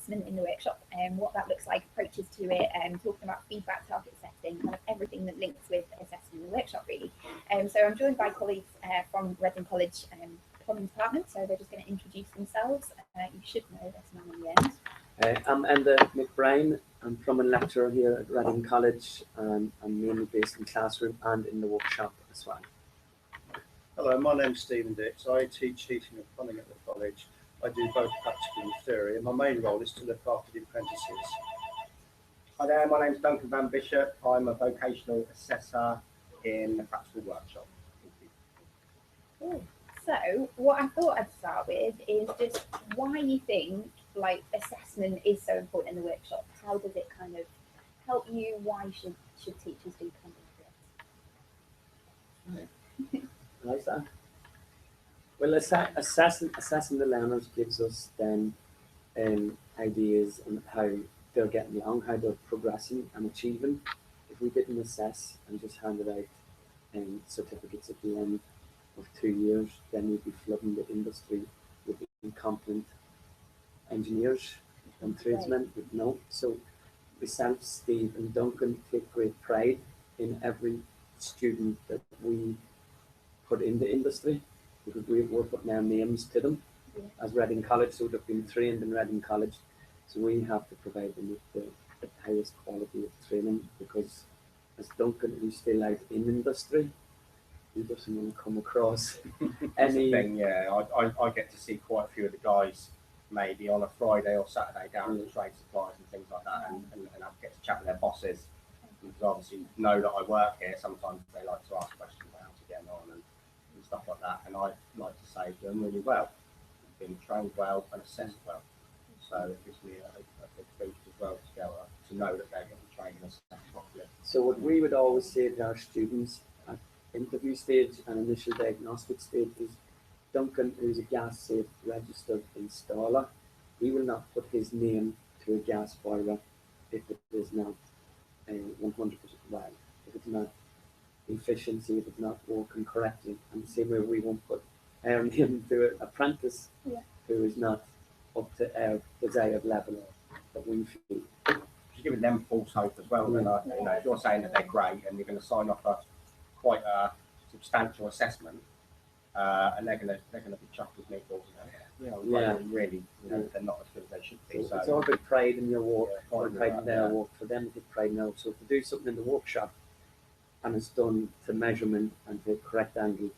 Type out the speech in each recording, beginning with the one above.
assessment in the workshop and what that looks like, approaches to it, and talking about feedback, target setting, kind of everything that links with assessment in the workshop really. So I'm joined by colleagues from Reading College Plumbing Department, so they're just going to introduce themselves. You should know this man in the end. I'm Enda McBride. I'm plumbing lecturer here at Reading College. I'm mainly based in classroom and in the workshop as well. Hello, my name's Stephen Dix. I teach heating and plumbing at the college. I do both practical and theory, and my main role is to look after the apprentices. Hi there, my name's Duncan Van Bishop. I'm a vocational assessor in the practical workshop. Cool. So what I thought I'd start with is just why you think like assessment is so important in the workshop. How does it kind of help you? Why should teachers do something like this? Like that. Well, assessing the learners gives us then ideas on how they're getting along, how they're progressing and achieving. If we didn't assess and just handed out certificates at the end of 2 years, then we'd be flooding the industry with incompetent engineers and tradesmen with no. So myself, Steve and Duncan take great pride in every student that we put in the industry, because we're putting our names to them as Reading College, so they've been trained in Reading College. So we have to provide them with the highest quality of training, because as Duncan, who's still out in industry, he doesn't want to come across any thing. Yeah, I get to see quite a few of the guys maybe on a Friday or Saturday down at the trade supplies and things like that, and I get to chat with their bosses, because obviously know that I work here. Sometimes they like to ask questions about how to get on and stuff like that, and I like to say to them really well, been trained well and assessed well. So it gives me a big boost as well to know that they're getting trained and assessed properly. So what we would always say to our students at interview stage and initial diagnostic stage is, Duncan, who's a gas safe registered installer, he will not put his name to a gas boiler if it is not 100% well, if it's not efficiency, if it's not working correctly. And the same way we won't put our name to an apprentice who is not up to our desired level that we feel. You're giving them false hope as well. You know, if you're saying that they're great and you're going to sign off quite a substantial assessment, and they're going to be chucked with meatballs. Really, they're not as good as they should be. So it's all about pride in your work, or pride in their work. For them to get pride now. So if they do something in the workshop and it's done to measurement and to correct angle,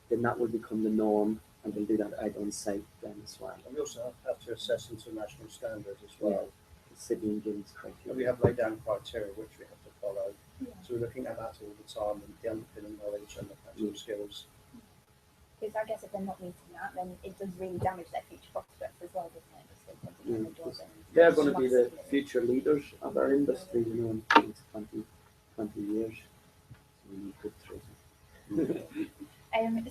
then that will become the norm, and they'll do that out on site then as well. And we also have to assess international standards as well. The Sydney and Guinness criteria. And we have laid down criteria which we have to follow. So we're looking at that all the time, and the underpinning knowledge and the practical skills. Because I guess if they're not meeting that, then it does really damage their future prospects as well, doesn't it? They're going to be the future leaders of our industry, you know, in 20 years. So we need good training.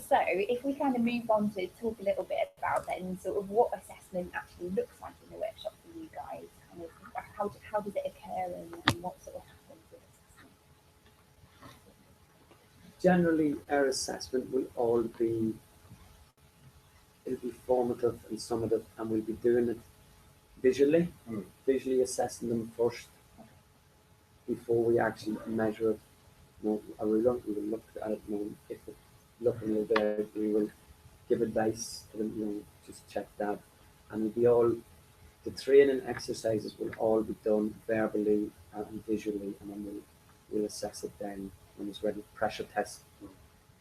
So if we kind of move on to talk a little bit about then sort of what assessment actually looks like in the workshop for you guys, kind of how does it occur and what sort of happens with assessment? Generally, our assessment will all be, it'll be formative and summative, and we'll be doing it visually, visually assessing them first before we actually measure it. You know, we will look at it, you know, if it's looking there, we will give advice to them, you know, just check that. And it'll be all, the training exercises will all be done verbally and visually, and then we'll assess it then when it's ready, pressure test,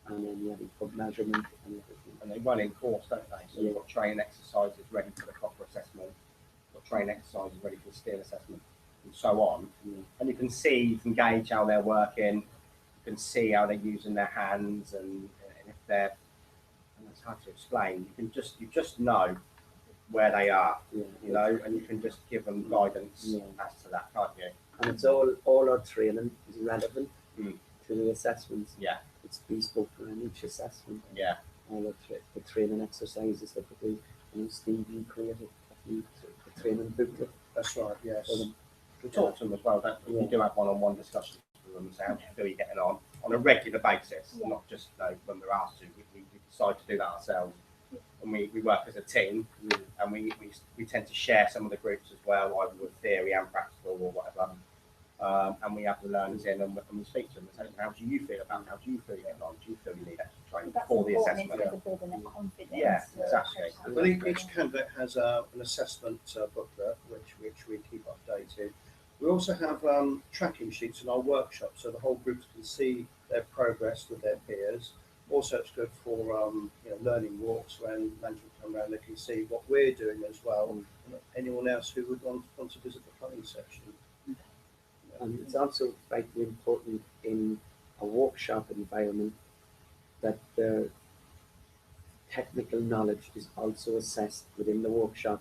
and then we put measurement and everything. And they run in course, don't they? So you've got training exercises ready for the copper assessment, you've got training exercises ready for the steel assessment, and so on. And you can gauge how they're working, you can see how they're using their hands, and if they're, and it's hard to explain, you just know where they are, you know, and you can just give them guidance as to that, can't you? And it's all our training is relevant to the assessments. It's bespoke for each assessment. All the training exercises that we do. You know, Steve, you created the training booklet. That's right, yes. We talk to them as well, don't we? We do have one-on-one discussions with them, so how do you feel you're getting on a regular basis, not just when we're asked to. We decide to do that ourselves and we work as a team, and we tend to share some of the groups as well, either with theory and practical or whatever. And we have the learners in and we speak to them and say, how do you feel about it? How do you feel getting on? Do you feel you need extra training That's for the important, assessment? isn't it, for building their confidence. Yeah, exactly. Well, each candidate has an assessment booklet which we keep updated. We also have tracking sheets in our workshop, so the whole group can see their progress with their peers. Also, it's good for learning walks when management come around. They can see what we're doing as well, and anyone else who would want to visit the planning section. And it's also vitally important in a workshop environment that the technical knowledge is also assessed within the workshop.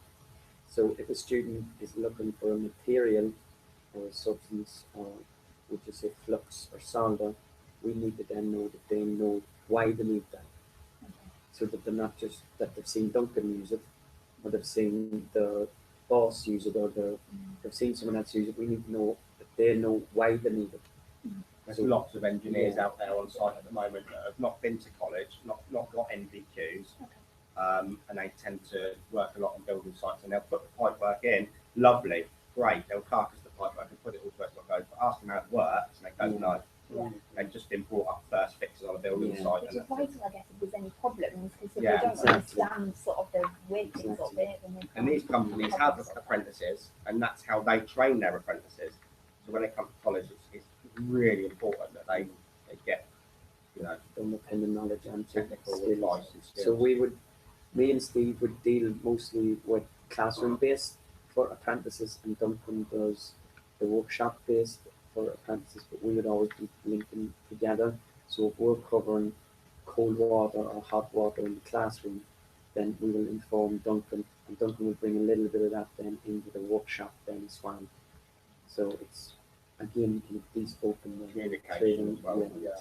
So if a student is looking for a material or a substance, or would you say flux or solder, we need to then know that they know why they need that. So that they're not just that they've seen Duncan use it, or they've seen the boss use it, or they've seen someone else use it. We need to know that they know why they need it. There's lots of engineers out there on site at the moment that have not been to college, not got NVQs, and they tend to work a lot on building sites, and they'll put the pipe work in, lovely, great, they'll carcass the pipe work and put it all to where it's got to go, but ask them how it works, and they don't know. Yeah. They've just been brought up first fixes on a building site. Which is vital, I guess, if there's any problems, because if Yeah, they don't exactly. understand sort of the workings of it, then they And these can't companies have apprentices, and that's how they train their apprentices. So when they come to college, it's really important that they get, Independent knowledge and technical skills. advice and skills. So me and Steve would deal mostly with classroom based for apprentices, and Duncan does the workshop based for apprentices, but we would always be linking together. So if we're covering cold water or hot water in the classroom, then we will inform Duncan, and Duncan will bring a little bit of that then into the workshop then as well. So it's again kind of bespoke and Communication as well. Yeah.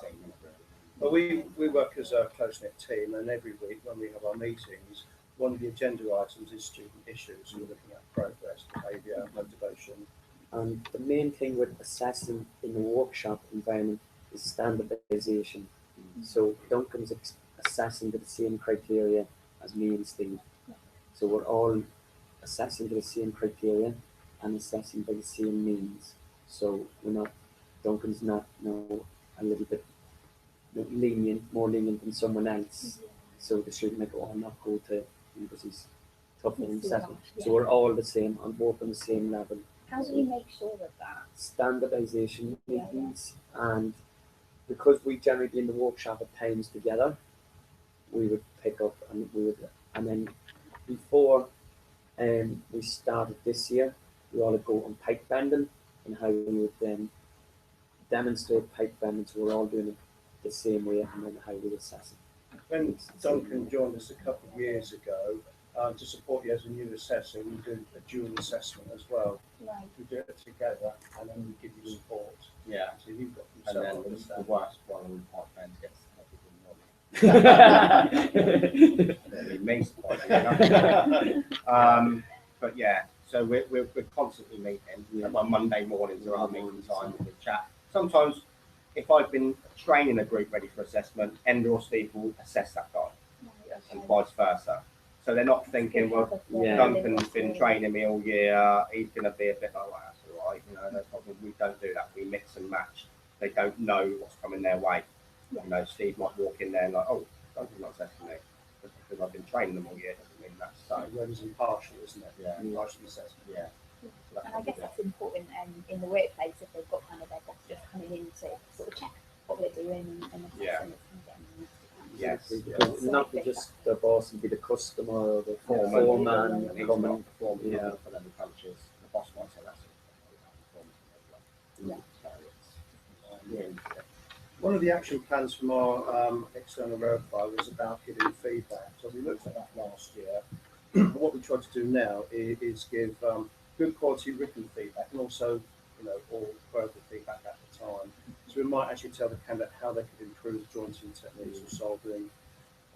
Well, we work as a close-knit team, and every week when we have our meetings, one of the agenda items is student issues. We're looking at progress, behaviour, motivation. And the main thing with assessing in the workshop environment is standardization. So Duncan's assessing to the same criteria as me and Steve. So we're all assessing to the same criteria and assessing by the same means. So Duncan's not a little bit more lenient than someone else. So the student might go, I'm not going to because he's tougher than assessment. So we're all the same and both on the same level. How do you make sure of that? Standardization Yeah, meetings, and because we generally be in the workshop at times together, we would pick up and then before we started this year, we all would go on pipe bending and how we would then demonstrate pipe bending, so we're all doing it the same way, and then how we assess it. When Duncan joined us a couple of years ago, to support you as a new assessor, we do a dual assessment as well. Right. We do it together, and then we give you support. Yeah. So you've got And then the understand. worst one on the pipe bend gets but yeah, so we're constantly meeting. My Monday mornings are our meeting time with chat. Sometimes, if I've been training a group ready for assessment, Enda or Steve will assess that guy, and vice versa. So they're not thinking, well, Duncan's been training me all year, he's going to be a bit like, well, that's all right, no problem. We don't do that. We mix and match. They don't know what's coming their way. Steve might walk in there and like, oh, Duncan's not assessing me. Just because I've been training them all year doesn't mean that's so. Whereas impartial, isn't it? Yeah. Impartial assessment. Yeah. So And I guess that's important in the workplace if they've got kind of their boss just coming in to sort of check what they're doing and assess Yeah. and it's kind of getting them used to kind of- Yes. Because not just the boss and be the customer or the Foreman. foreman He's coming. not performing Yeah. for them punches. The boss might say that's Yeah. So it's really One of the action plans from our external verifier was about giving feedback. So we looked at that last year. What we try to do now is give good quality written feedback and also, all verbal feedback at the time. So we might actually tell the candidate how they could improve jointing techniques or solving.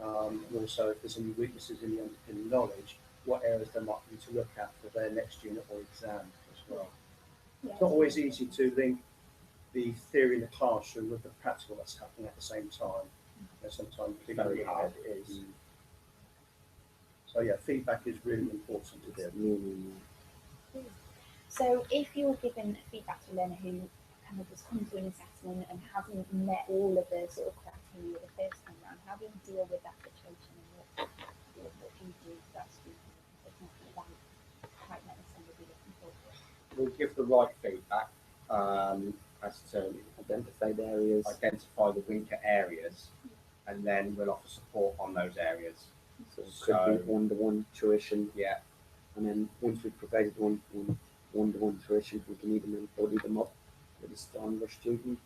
And also, if there's any weaknesses in the underpinning knowledge, what areas they might need to look at for their next unit or exam as well. Yeah. It's not always easy to link the theory in the classroom with the practical that's happening at the same time. Sometimes very hard. it is. So yeah, feedback is really important to It's give. really, So if you're given feedback to a learner who kind of has come to an assessment and hasn't met all of the sort of criteria the first time round, how do you deal with that situation, and what do you do for that student if it's not quite necessarily looking for? We'll give the right feedback as to identify the areas. identify the weaker areas, and then we'll offer support on those areas. So it could be So- one-to-one tuition, Yeah, and then once we've provided one-to-one tuition, we can even then buddy them up with a stronger student.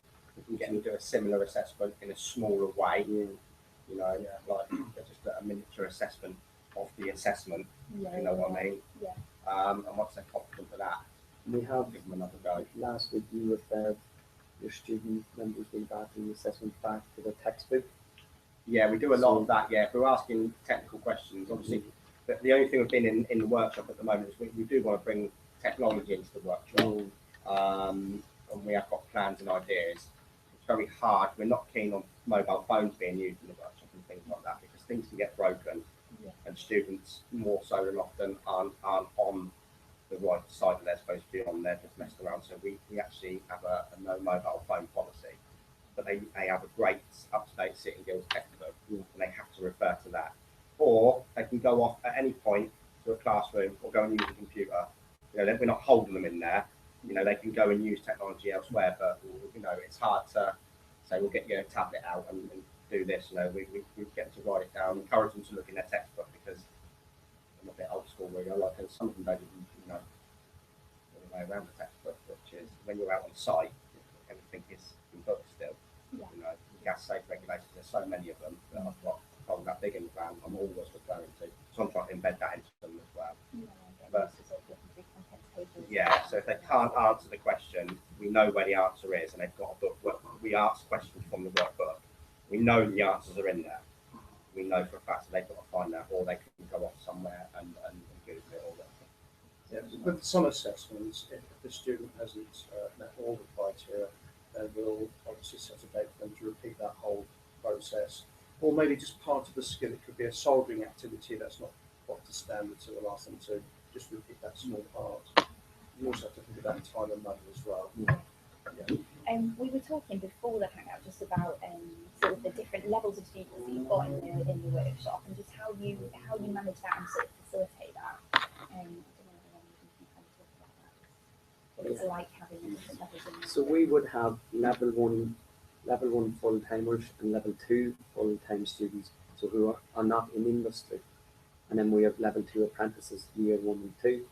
we get them to do a similar assessment in a smaller way. Yeah, You know, like just a miniature assessment of the assessment. Yeah, You know what I mean? Yeah. And once they're confident with that, we have give them another go. last week you referred your student members being back in the assessment back to the textbook. Yeah, we do a lot So- of that. Yeah, if we're asking technical questions, obviously, the only thing we've been in the workshop at the moment is we do want to bring technology into the workshop, and we have got plans and ideas. It's very hard. We're not keen on mobile phones being used in the workshop and things like that because things can get broken, Yeah. and students more so than often aren't on the right side that they're supposed to be on. They're just messing around. So we actually have a no mobile phone policy, but they have a great up-to-date Sitting Guilds textbook, and they have to refer to that. Or they can go off at any point to a classroom or go and use a computer. You know, we're not holding them in there. You know, they can go and use technology elsewhere, but you know, it's hard to say we'll get your tablet out and do this. You know, we get them to write it down, encourage them to look in their textbook because I'm a bit old school really. I like some of them don't even, you know, the way around the textbook, which is when you're out on site, everything is in book still. Yeah. You know, gas safe regulations, there's so many of them that I've got hold that big in the van, I'm always referring to. So I'm trying to embed that into them as well. But- Yeah, so if they can't answer the question, we know where the answer is, and they've got a book. Well, we ask questions from the workbook. We know the answers are in there. We know for a fact that they've got to find that, or they can go off somewhere and Google it or whatever. Yeah, with some assessments, if the student hasn't met all the criteria, then we'll obviously set a date for them to repeat that whole process. Or maybe just part of the skill, it could be a soldering activity that's not up to standard, so we'll ask them to just repeat that small part. You also have to think about time and money as well. Yeah. Yeah. We were talking before the hangout just about sort of the different levels of students that you've got in the workshop, and just how you manage that and sort of facilitate that. I don't know if you can kind of talk about that. What it's like having the different levels in So we would have level one full timers and level 2 full time students, so who are not in industry, and then we have level 2 apprentices, year 1 and 2,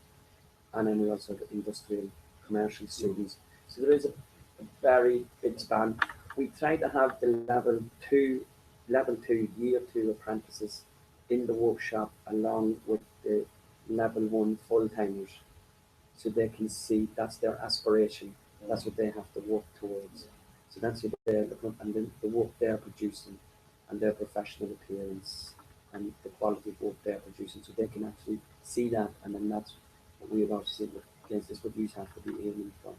and then we also have industrial commercial students. So there is a very big span. We try to have the level 2 year 2 apprentices in the workshop along with the level 1 full timers, so they can see that's their aspiration. That's what they have to work towards. So that's what they're looking at, and then the work they're producing and their professional appearance and the quality of work they're producing, so they can actually see that, and then that's what we have also said, yes, this is what you have to be aiming for.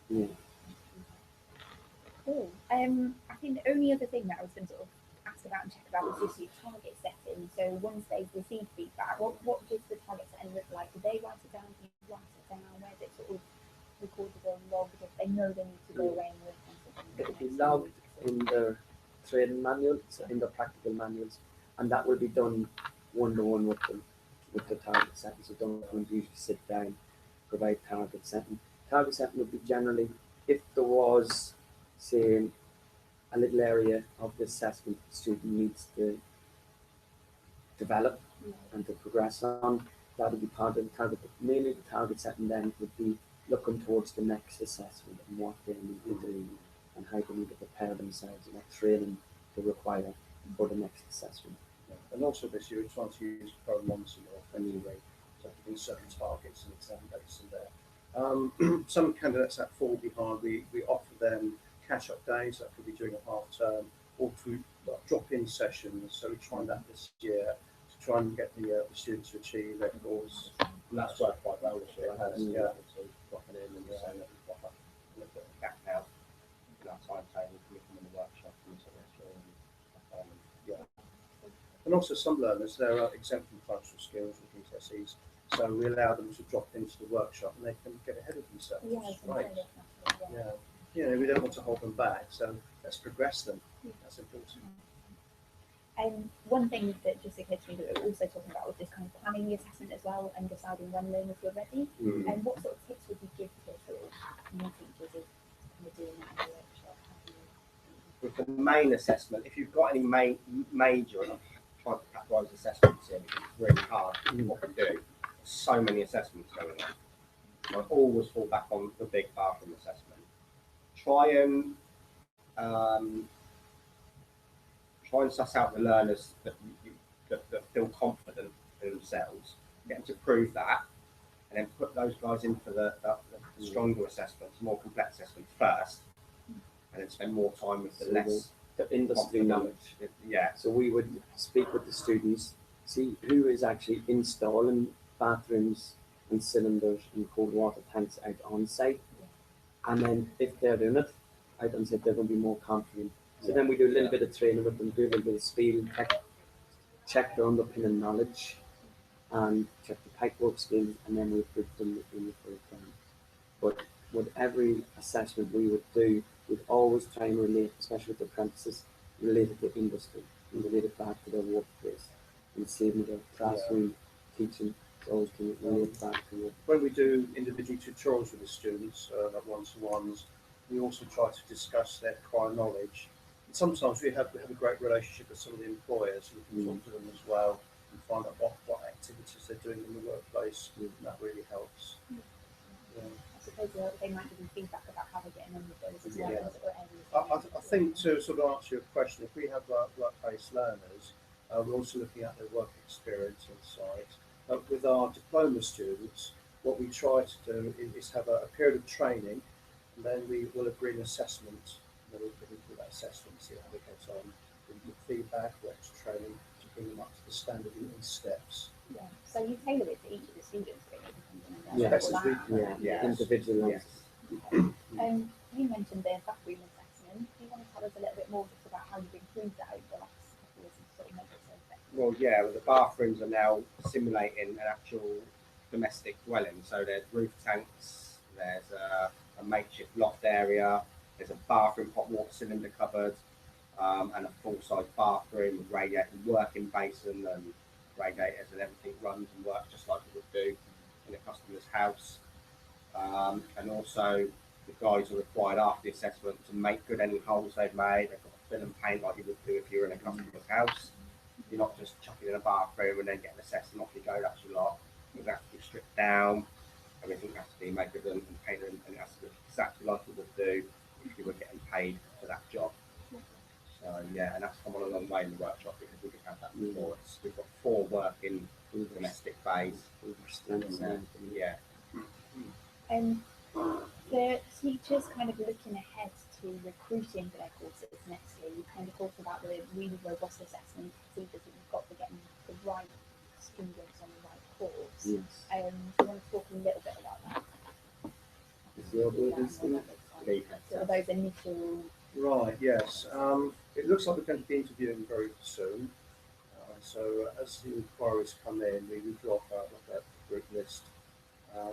Yeah. Cool. I think the only other thing that I was going to sort of ask about and check about was just your target setting. So once they've received feedback, what does the target setting look like? Do they write it down? Do you write it down? Where's it sort of recordable, logged, if they know they need to go away and work on something? It will be logged in their training manual, so in their practical manuals, and that will be done one-to-one with the target setting. So don't usually sit down, provide target setting. Target setting would be generally if there was, say, a little area of the assessment the student needs to develop and to progress on, that would be part of the target. But mainly the target setting then would be looking towards the next assessment and what they need to do and how they need to prepare themselves and what training they require for the next assessment. Yeah. And also this year, we're trying to use Promontory more effectively, so giving certain targets and exam dates in there. Some candidates that fall behind, we offer them catch-up days, that could be during a half term, or through drop-in sessions. So we're trying that this year to try and get the students to achieve their goals. And that's worked quite well this year. It has, Yeah. yeah. So dropping in and saying that we've got a little bit of a gap now in our timetable, coming from the workshop and sort of and stuff on. And And also some learners, they're exempt from functional skills or GCSEs, so we allow them to drop into the workshop and they can get ahead of themselves. Yeah, Which is I great. can say that, yeah. Yeah. You know, we don't want to hold them back, so let's progress them. That's important. One thing that just occurred to me that we're also talking about was this kind of planning the assessment as well and deciding when learners were ready. Mm. And what sort of tips would you give to sort of new teachers if they're doing that in the workshop? How do you- With the main assessment, if you've got any major, and I'm trying to categorise assessments here because it's really hard what we do. So many assessments going on. I always fall back on the big bathroom assessment. Try and suss out the learners that that feel confident in themselves, get them to prove that, and then put those guys in for the stronger assessments, more complex assessments first, and then spend more time with the So less the industry confident. knowledge. Yeah. So we would speak with the students, see who is actually installing bathrooms and cylinders and cold water tanks out on site. And then if they're doing it out on site, they're going to be more confident. So then we do a little bit of training with them, do a little bit of speed, check their underpinning knowledge and check the pipework skills, and then we put them in for exam. But with every assessment we would do, we'd always try and relate, especially with the apprentices, relate it to industry and relate it back to their workplace. And same with the classroom teaching, it's always to relate back to work. When we do individual tutorials with the students, like one-to-ones, we also try to discuss their prior knowledge. And sometimes we have a great relationship with some of the employers, so we can talk to them as well and find out what activities they're doing in the workplace, and that really helps. Yeah. I suppose they might give you feedback about how they're getting on with those as well. Yeah. Or areas I think to sort of answer your question, if we have work-based learners, we're also looking at their work experience on site. With our diploma students, what we try to do is have a period of training, and then we will agree an assessment. And then we'll put them through that assessment, see how they get on, with feedback, or extra training to bring them up to the standard in steps. Yeah. So you tailor it to each of the students, really, depending on Yeah. their Best as we can. Yeah, Yes. individualized. Okay. You mentioned the bathroom assessment. Do you want to tell us a little bit more just about how you've improved that over the last couple of years and sort of make it so effective? Well, yeah, well, the bathrooms are now simulating an actual domestic dwelling. So there's roof tanks, there's a makeshift loft area, there's a bathroom hot water cylinder cupboard, and a full-size bathroom with radiator, working basin and radiators, and everything runs and works just like it would do in a customer's house. And also the guys are required after the assessment to make good any holes they've made. They've got to fill and paint like you would do if you were in a customer's house. You're not just chucking in a bathroom and then getting assessed and off you go, that's your lot. It has to be stripped down, everything has to be made good and painted, and it has to look exactly like it would do if you were getting paid for that job. So yeah, and that's come on a long way in the workshop because we didn't have that before. We've got 4 working domestic bays. Yeah. The teachers kind of looking ahead to recruiting for their courses next year, you kind of talked about the really robust assessment procedures that you've got for getting the right students on the right course. Yes. Do you want to talk a little bit about that? Is your building still? Sort of those initial. Right, yes. It looks like we're going to be interviewing very soon. So as the inquiries come in, we draw up a group list.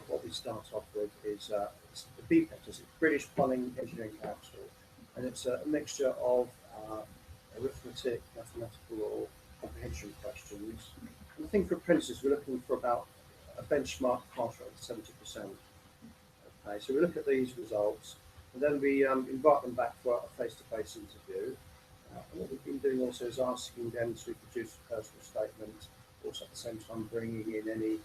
What we start off with is it's the BPET, it's British Plumbing Engineering Council, and it's a mixture of arithmetic, mathematical, or comprehension questions. And I think for apprentices, we're looking for about a benchmark pass rate of 70%. Okay, so we look at these results, and then we invite them back for a face-to-face interview. And what we've been doing also is asking them to produce a personal statement, also at the same time bringing in any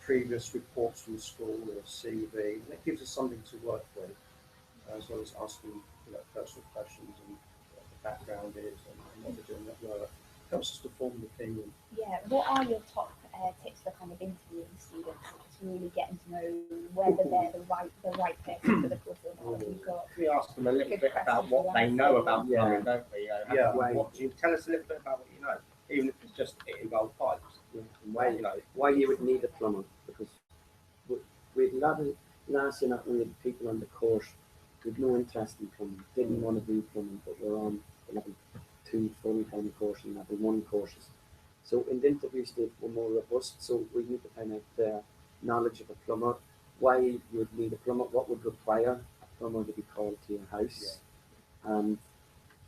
previous reports from the school or CV, and it gives us something to work with, as well as asking personal questions and what the background is and what they're doing at work. Helps us to form an opinion. Yeah, what are your top tips for kind of interviewing students, just really getting to know whether they're the right person for the course or not? You've got We ask them a little Good bit about question what to they ask. know about Yeah. plumbing, don't we? Yeah. What do you tell us a little bit about what you know, even if it's just it involved pipes? Yeah. And You know, why you would need a plumber, because we'd last year not only people on the course with no interest in plumbing, didn't want to do plumbing, but we're on level 2 full-time course and level 1 courses. So in the interview stage, we're more robust. So we need to find out the knowledge of a plumber, why you would need a plumber, what would require a plumber to be called to your house, and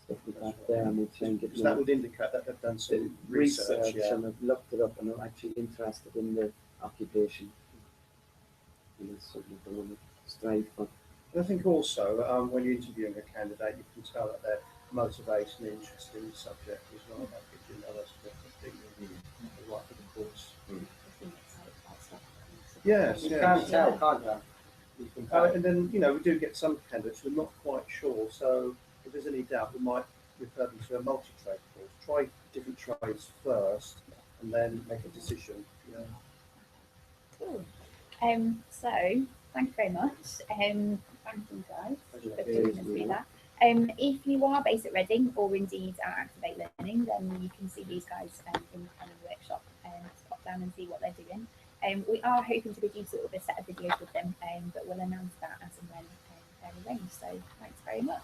stuff like that. There, and we try and get So that would indicate that they've done some research. Yeah. and have looked it up and are actually interested in the occupation. And that's something they want to strive for. And I think also when you're interviewing a candidate, you can tell that their motivation and interest in the subject as well. That gives you another sort of thing right for the course. Yes, You yes. can tell, can't you? You can tell. And then, you know, we do get some candidates who are not quite sure. So if there's any doubt, we might refer them to a multi-trade course. Try different trades first and then make a decision. You know. Cool. So thank you very much. Thank you guys for doing us through that. If you are based at Reading or indeed at Activate Learning, then you can see these guys in the kind of workshop and pop down and see what they're doing. We are hoping to produce sort of a set of videos with them, but we'll announce that as and when they're arranged. So thanks very much.